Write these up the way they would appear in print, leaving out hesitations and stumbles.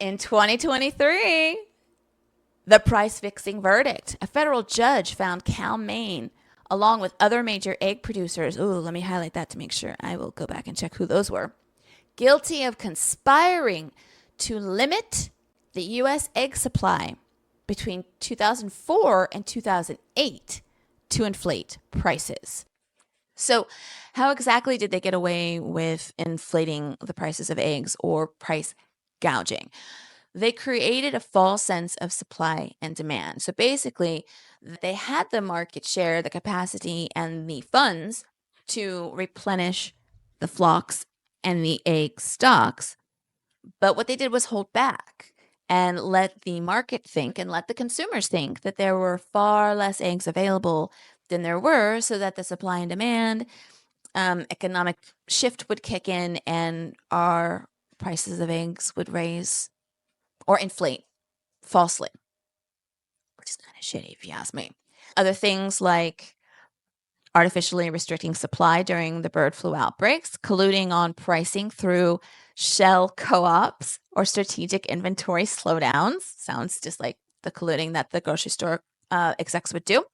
In 2023, the price fixing verdict. A federal judge found Cal-Maine, along with other major egg producers. Ooh, let me highlight that to make sure. I will go back and check who those were. Guilty of conspiring to limit the U.S. egg supply between 2004 and 2008 to inflate prices. So, how exactly did they get away with inflating the prices of eggs or price gouging? They created a false sense of supply and demand. So basically, they had the market share, the capacity, and the funds to replenish the flocks and the egg stocks. But what they did was hold back and let the market think and let the consumers think that there were far less eggs available than there were, so that the supply and demand economic shift would kick in and our prices of eggs would raise or inflate falsely, which is kind of shitty if you ask me. Other things like artificially restricting supply during the bird flu outbreaks, colluding on pricing through shell co-ops or strategic inventory slowdowns. Sounds just like the colluding that the grocery store execs would do.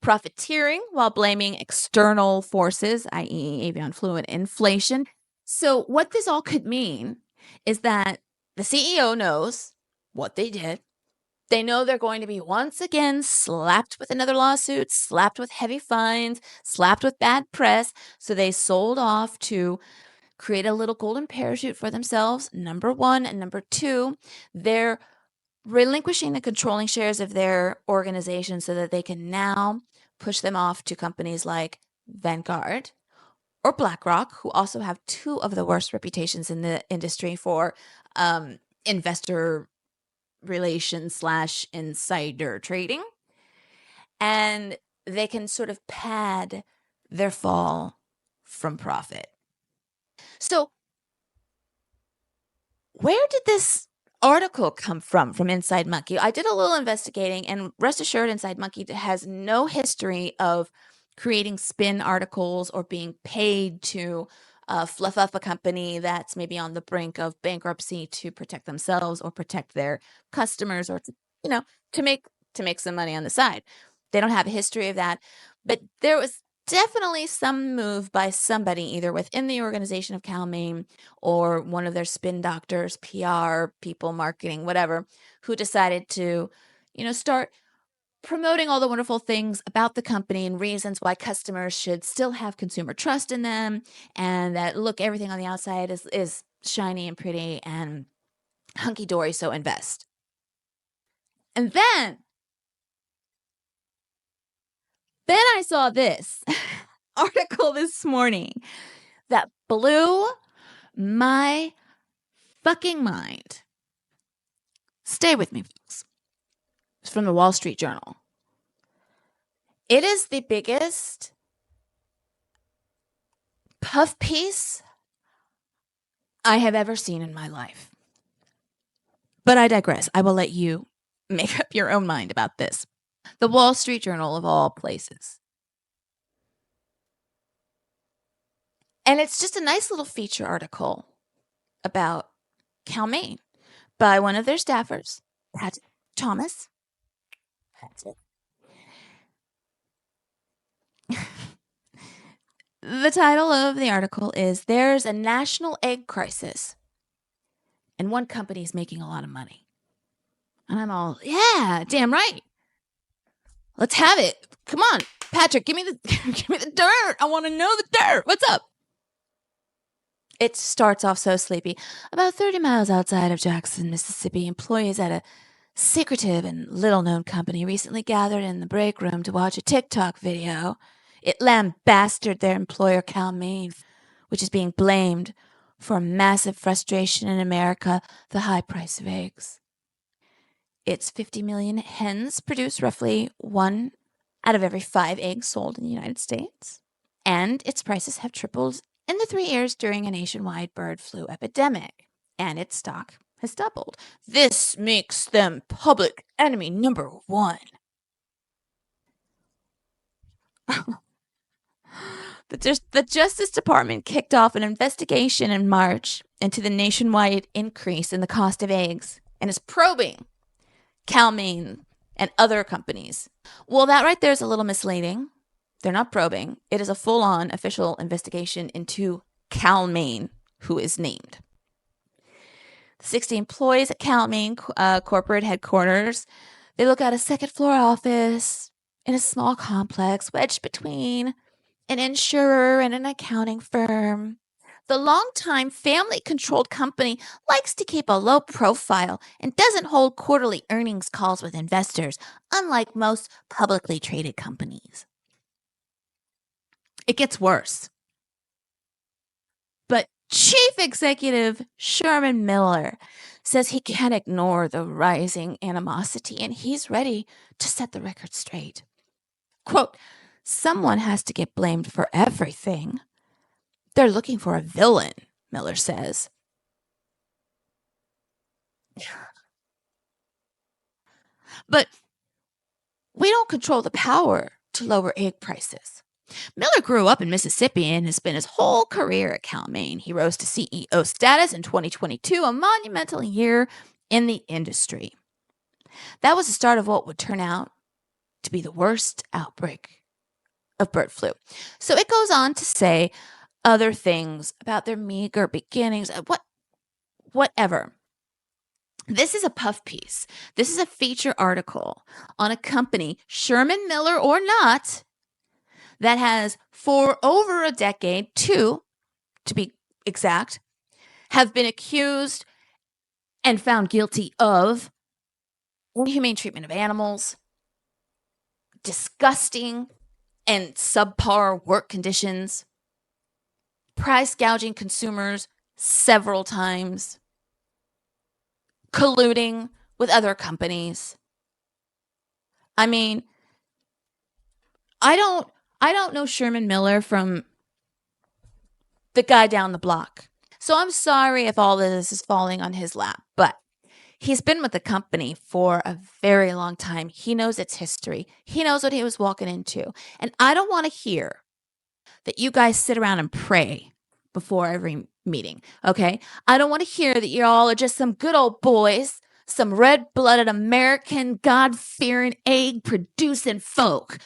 Profiteering while blaming external forces, i.e. avian flu and inflation. So what this all could mean is that the CEO knows what they did. They know they're going to be once again slapped with another lawsuit, slapped with heavy fines, slapped with bad press. So they sold off to create a little golden parachute for themselves, number one. And number two, they're relinquishing the controlling shares of their organization so that they can now push them off to companies like Vanguard or BlackRock, who also have two of the worst reputations in the industry for investor relations / insider trading. And they can sort of pad their fall from profit. So where did this article come from Inside Monkey? I did a little investigating, and rest assured, Inside Monkey has no history of creating spin articles or being paid to fluff up a company that's maybe on the brink of bankruptcy to protect themselves or protect their customers, or to make some money on the side. They don't have a history of that, but there was definitely some move by somebody either within the organization of Cal-Maine or one of their spin doctors, PR people, marketing, whatever, who decided to, start promoting all the wonderful things about the company and reasons why customers should still have consumer trust in them, and that, look, everything on the outside is shiny and pretty and hunky-dory, so invest. And then I saw this article this morning that blew my fucking mind. Stay with me, folks. It's from the Wall Street Journal. It is the biggest puff piece I have ever seen in my life. But I digress. I will let you make up your own mind about this. The Wall Street Journal, of all places. And it's just a nice little feature article about Cal-Maine by one of their staffers, Patrick Thomas. The title of the article is "There's a National Egg Crisis, and one company is making a lot of money." And I'm all, yeah, damn right. Let's have it. Come on, Patrick, give me the dirt. I want to know the dirt. What's up? It starts off so sleepy. About 30 miles outside of Jackson, Mississippi, employees at a secretive and little-known company recently gathered in the break room to watch a TikTok video. It lambasted their employer, Cal-Maine, which is being blamed for massive frustration in America, the high price of eggs. Its 50 million hens produce roughly 1 out of every 5 eggs sold in the United States. And its prices have tripled in the 3 years during a nationwide bird flu epidemic. And its stock has doubled. This makes them public enemy number 1. The Justice Department kicked off an investigation in March into the nationwide increase in the cost of eggs and is probing Cal-Maine and other companies. Well, that right there is a little misleading. They're not probing. It is a full-on official investigation into Cal-Maine, who is named. 60 employees at Cal-Maine corporate headquarters. They look at a second-floor office in a small complex wedged between an insurer and an accounting firm. The longtime family-controlled company likes to keep a low profile and doesn't hold quarterly earnings calls with investors, unlike most publicly traded companies. It gets worse. But Chief Executive Sherman Miller says he can't ignore the rising animosity and he's ready to set the record straight. Quote, someone has to get blamed for everything. They're looking for a villain, Miller says. But we don't control the power to lower egg prices. Miller grew up in Mississippi and has spent his whole career at Cal-Maine. He rose to CEO status in 2022, a monumental year in the industry. That was the start of what would turn out to be the worst outbreak of bird flu. So it goes on to say other things about their meager beginnings, whatever. This is a puff piece. This is a feature article on a company, Sherman Miller or not, that has for over a decade, two, to be exact, have been accused and found guilty of inhumane treatment of animals, disgusting and subpar work conditions, price gouging consumers several times, colluding with other companies. I mean, I don't know Sherman Miller from the guy down the block. So I'm sorry if all this is falling on his lap, but he's been with the company for a very long time. He knows its history. He knows what he was walking into. And I don't want to hear that you guys sit around and pray before every meeting, okay? I don't want to hear that you all are just some good old boys, some red-blooded American, God-fearing, egg-producing folk.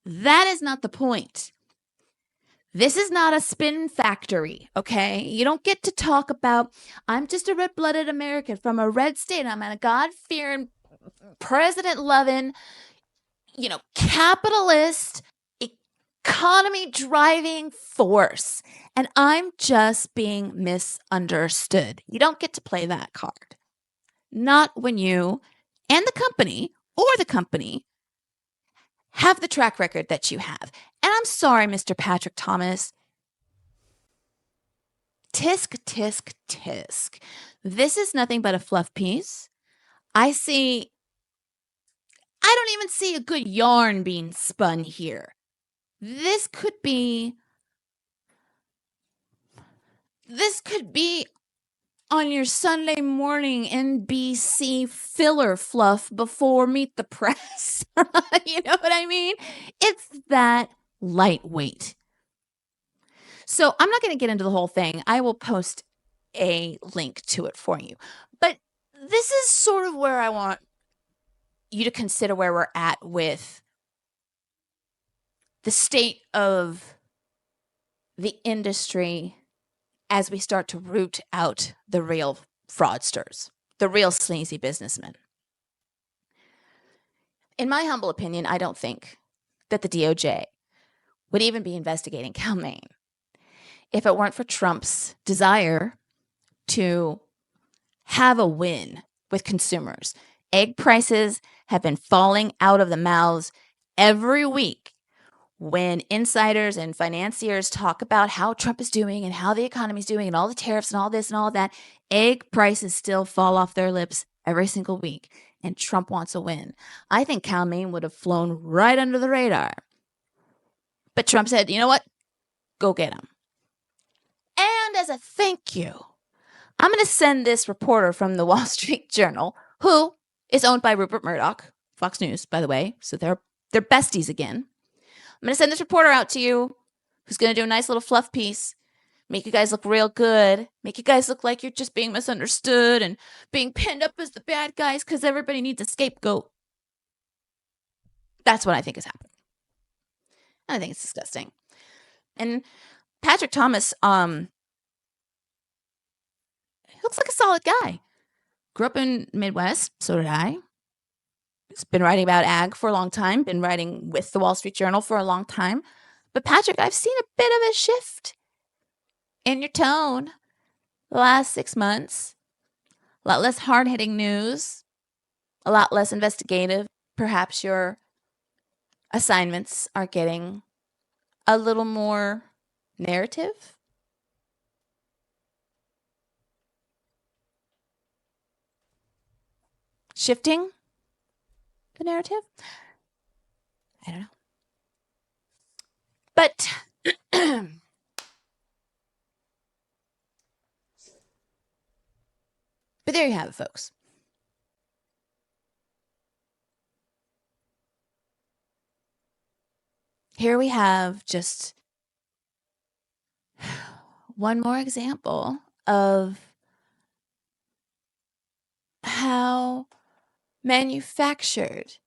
That is not the point. This is not a spin factory, okay? You don't get to talk about, I'm just a red-blooded American from a red state. I'm a God-fearing, president-loving, capitalist, economy-driving force. And I'm just being misunderstood. You don't get to play that card. Not when you and the company have the track record that you have. And I'm sorry, Mr. Patrick Thomas. Tisk, tisk, tisk. This is nothing but a fluff piece. I don't even see a good yarn being spun here. This could be on your Sunday morning NBC filler fluff before Meet the Press. You know what I mean? It's that lightweight. So I'm not going to get into the whole thing. I will post a link to it for you. But this is sort of where I want you to consider where we're at with the state of the industry as we start to root out the real fraudsters, the real sleazy businessmen. In my humble opinion, I don't think that the DOJ would even be investigating Cal-Maine if it weren't for Trump's desire to have a win with consumers. Egg prices have been falling out of the mouths every week when insiders and financiers talk about how Trump is doing and how the economy is doing and all the tariffs and all this and all that. Egg prices still fall off their lips every single week, and Trump wants a win. I think Cal-Maine would have flown right under the radar. But Trump said, you know what? Go get him. And as a thank you, I'm going to send this reporter from the Wall Street Journal, who is owned by Rupert Murdoch, Fox News, by the way. So they're besties again. I'm going to send this reporter out to you who's going to do a nice little fluff piece Make you guys look real good. Make you guys look like you're just being misunderstood and being pinned up as the bad guys because everybody needs a scapegoat. That's what I think is happening. I think it's disgusting. And Patrick Thomas, looks like a solid guy. Grew up in Midwest, so did I. He's been writing about ag for a long time, been writing with the Wall Street Journal for a long time. But Patrick, I've seen a bit of a shift in your tone the last 6 months. A lot less hard-hitting news, a lot less investigative. Perhaps your assignments are getting a little more narrative. Shifting the narrative? I don't know. But but there you have it, folks. Here we have just one more example of how manufactured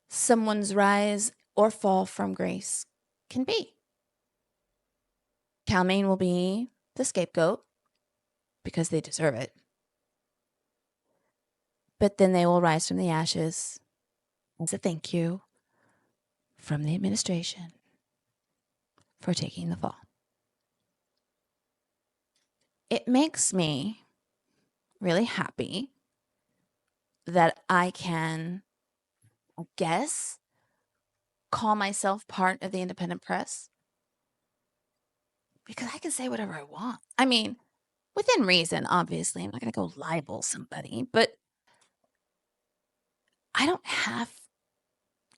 someone's rise or fall from grace can be. Cal-Maine will be the scapegoat because they deserve it. But then they will rise from the ashes as a thank you from the administration for taking the fall. It makes me really happy that I can, I guess, call myself part of the independent press because I can say whatever I want. I mean, within reason, obviously. I'm not going to go libel somebody, but I don't have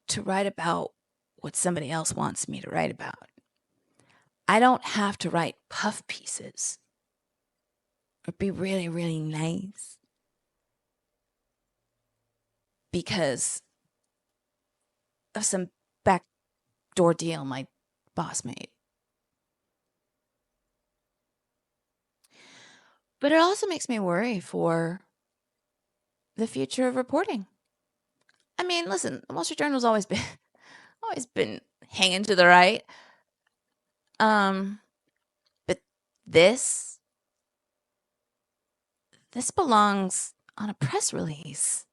to write about what somebody else wants me to write about. I don't have to write puff pieces or be really, really nice because of some backdoor deal my boss made. But it also makes me worry for the future of reporting. I mean, listen, the Wall Street Journal's always been hanging to the right. But this belongs on a press release.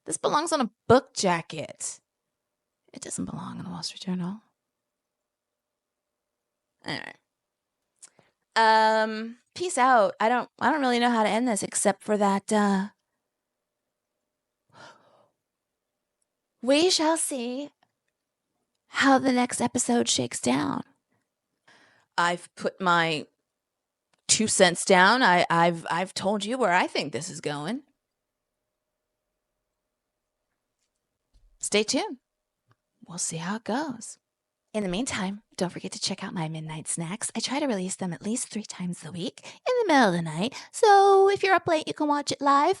This belongs on a book jacket. It doesn't belong in the Wall Street Journal. Anyway. Peace out. I don't really know how to end this except for that we shall see how the next episode shakes down. I've put my 2 cents down. I've told you where I think this is going. Stay tuned. We'll see how it goes. In the meantime, don't forget to check out my midnight snacks. I try to release them at least 3 times a week in the middle of the night. So if you're up late, you can watch it live.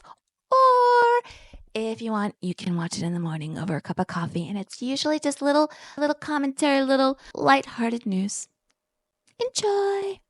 Or if you want, you can watch it in the morning over a cup of coffee. And it's usually just little commentary, little lighthearted news. Enjoy!